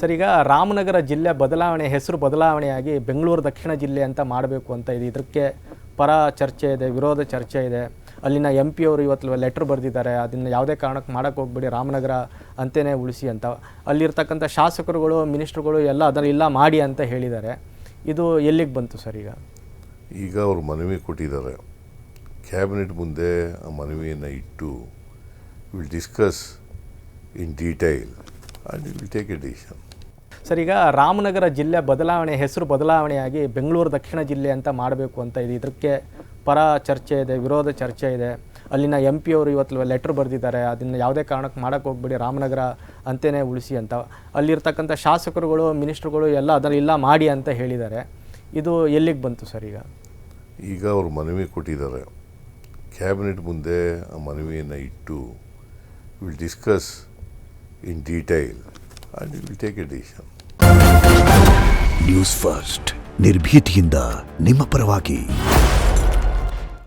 Sir, ಈಗ ರಾಮನಗರ ಜಿಲ್ಲೆ ಬದಲಾವಣೆ, ಹೆಸರು ಬದಲಾವಣೆಯಾಗಿ ಬೆಂಗಳೂರು ದಕ್ಷಿಣ ಜಿಲ್ಲೆ ಅಂತ ಮಾಡಬೇಕು ಅಂತ ಇದೆ. ಇದಕ್ಕೆ ಪರ ಚರ್ಚೆ ಇದೆ, ವಿರೋಧ ಚರ್ಚೆ ಇದೆ. ಅಲ್ಲಿನ MP ಅವರು ಇವತ್ತು ಲೆಟ್ರ್ ಬರೆದಿದ್ದಾರೆ, ಅದನ್ನು ಯಾವುದೇ ಕಾರಣಕ್ಕೆ ಮಾಡೋಕ್ಕೆ ಹೋಗ್ಬೇಡಿ, ರಾಮನಗರ ಅಂತಲೇ ಉಳಿಸಿ ಅಂತ. ಅಲ್ಲಿರ್ತಕ್ಕಂಥ ಶಾಸಕರುಗಳು, ಮಿನಿಸ್ಟ್ರುಗಳು ಎಲ್ಲ ಅದನ್ನೆಲ್ಲ ಮಾಡಿ ಅಂತ ಹೇಳಿದ್ದಾರೆ. ಇದು ಎಲ್ಲಿಗೆ ಬಂತು ಸರ್? ಈಗ ಅವರು ಮನವಿ ಕೊಟ್ಟಿದ್ದಾರೆ. ಕ್ಯಾಬಿನೆಟ್ ಮುಂದೆ ಆ ಮನವಿಯನ್ನು ಇಟ್ಟು will discuss in detail and will take A decision. Sir, ಈಗ ರಾಮನಗರ ಜಿಲ್ಲೆ ಬದಲಾವಣೆ, ಹೆಸರು ಬದಲಾವಣೆಯಾಗಿ ಬೆಂಗಳೂರು ದಕ್ಷಿಣ ಜಿಲ್ಲೆ ಅಂತ ಮಾಡಬೇಕು ಅಂತ ಇದೆ. ಇದಕ್ಕೆ ಪರ ಚರ್ಚೆ ಇದೆ, ವಿರೋಧ ಚರ್ಚೆ ಇದೆ. ಅಲ್ಲಿನ MP ಅವರು ಇವತ್ತು ಲೆಟ್ರ್ ಬರೆದಿದ್ದಾರೆ, ಅದನ್ನು ಯಾವುದೇ ಕಾರಣಕ್ಕೆ ಮಾಡೋಕ್ಕೆ ಹೋಗ್ಬೇಡಿ, ರಾಮನಗರ ಅಂತಲೇ ಉಳಿಸಿ ಅಂತ. ಅಲ್ಲಿರ್ತಕ್ಕಂಥ ಶಾಸಕರುಗಳು, ಮಿನಿಸ್ಟ್ರುಗಳು ಎಲ್ಲ ಅದನ್ನೆಲ್ಲ ಮಾಡಿ ಅಂತ ಹೇಳಿದ್ದಾರೆ. ಇದು ಎಲ್ಲಿಗೆ ಬಂತು ಸರ್? ಈಗ ಅವರು ಮನವಿ ಕೊಟ್ಟಿದ್ದಾರೆ. ಕ್ಯಾಬಿನೆಟ್ ಮುಂದೆ ಆ ಮನವಿಯನ್ನು ಇಟ್ಟು will discuss in detail and will take A decision. News first, ನಿರ್ಭೀತಿಯಿಂದ ನಿಮ್ಮ ಪರವಾಗಿ.